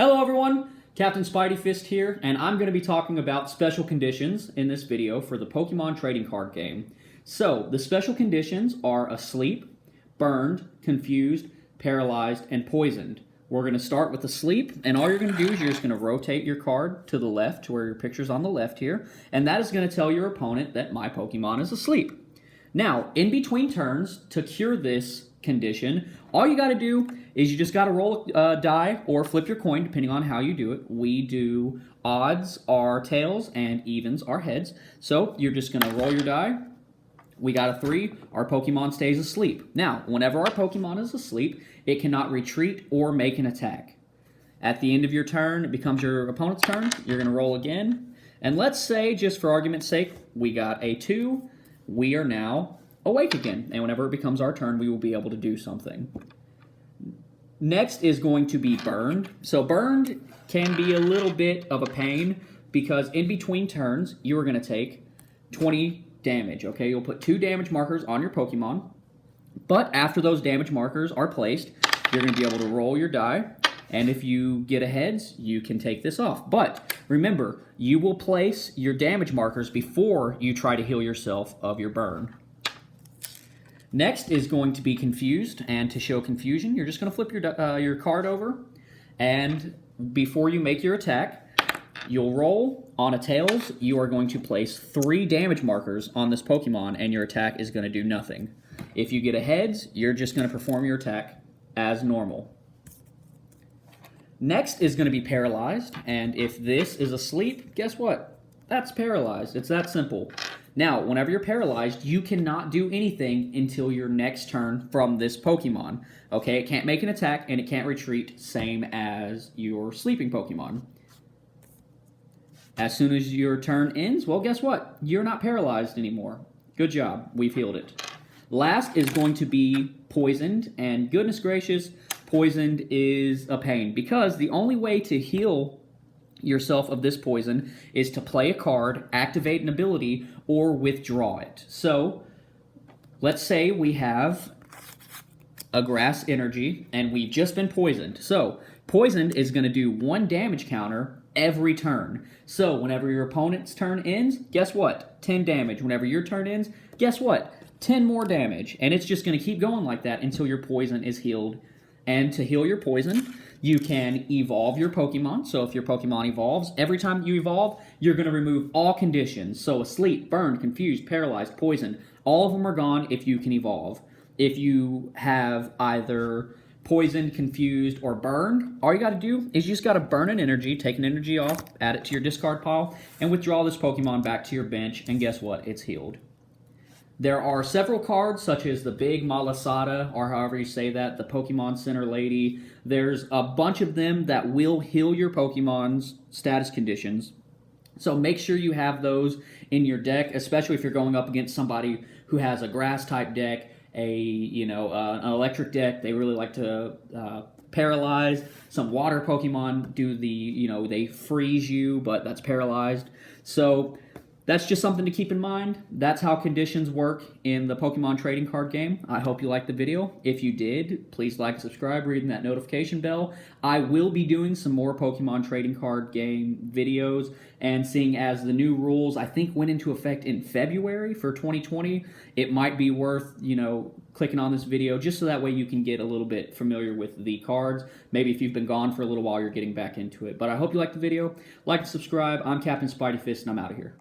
Hello everyone, Captain Spidey Fist here, and I'm going to be talking about special conditions in this video for the Pokemon trading card game. So, the special conditions are asleep, burned, confused, paralyzed, and poisoned. We're going to start with asleep, and all you're going to do is you're just going to rotate your card to the left, to where your picture's on the left here, and that is going to tell your opponent that my Pokemon is asleep. Now, in between turns, to cure this condition, all you got to do is you just got to roll a die or flip your coin, depending on how you do it. We do odds are tails and evens are heads. So you're just going to roll your die. We got a 3. Our Pokemon stays asleep. Now, whenever our Pokemon is asleep, it cannot retreat or make an attack. At the end of your turn, it becomes your opponent's turn. You're going to roll again. And let's say, just for argument's sake, we got a 2. We are now awake again, and whenever it becomes our turn, we will be able to do something. Next is going to be burned. So burned can be a little bit of a pain because in between turns, you are going to take 20 damage, okay? You'll put 2 damage markers on your Pokemon, but after those damage markers are placed, you're going to be able to roll your die, and if you get a heads, you can take this off. But remember, you will place your damage markers before you try to heal yourself of your burn. Next is going to be confused, and to show confusion, you're just going to flip your card over, and before you make your attack, you'll roll. On a tails, you are going to place 3 damage markers on this Pokemon, and your attack is going to do nothing. If you get a heads, you're just going to perform your attack as normal. Next is going to be paralyzed, and if this is asleep, guess what? That's paralyzed. It's that simple. Now, whenever you're paralyzed, you cannot do anything until your next turn from this Pokemon. Okay, it can't make an attack, and it can't retreat, same as your sleeping Pokemon. As soon as your turn ends, well, guess what? You're not paralyzed anymore. Good job. We've healed it. Last is going to be poisoned, and goodness gracious, poisoned is a pain, because the only way to heal yourself of this poison is to play a card, activate an ability, or withdraw it. So, let's say we have a grass energy, and we've just been poisoned. So, poisoned is going to do 1 damage counter every turn. So, whenever your opponent's turn ends, guess what? 10 damage. Whenever your turn ends, guess what? 10 more damage. And it's just going to keep going like that until your poison is healed. And to heal your poison, you can evolve your Pokemon. So if your Pokemon evolves, every time you evolve, you're going to remove all conditions. So asleep, burned, confused, paralyzed, poisoned, all of them are gone if you can evolve. If you have either poisoned, confused, or burned, all you got to do is you just got to burn an energy, take an energy off, add it to your discard pile, and withdraw this Pokemon back to your bench, and guess what? It's healed. There are several cards, such as the Big Malasada, or however you say that, the Pokemon Center Lady. There's a bunch of them that will heal your Pokemon's status conditions. So make sure you have those in your deck, especially if you're going up against somebody who has a grass-type deck, an electric deck. They really like to paralyze. Some water Pokemon do they freeze you, but that's paralyzed. So that's just something to keep in mind. That's how conditions work in the Pokemon trading card game. I hope you liked the video. If you did, please like and subscribe, reading that notification bell. I will be doing some more Pokemon trading card game videos, and seeing as the new rules, I think, went into effect in February for 2020, it might be worth, clicking on this video just so that way you can get a little bit familiar with the cards. Maybe if you've been gone for a little while, you're getting back into it. But I hope you liked the video. Like and subscribe. I'm Captain Spidey Fist, and I'm out of here.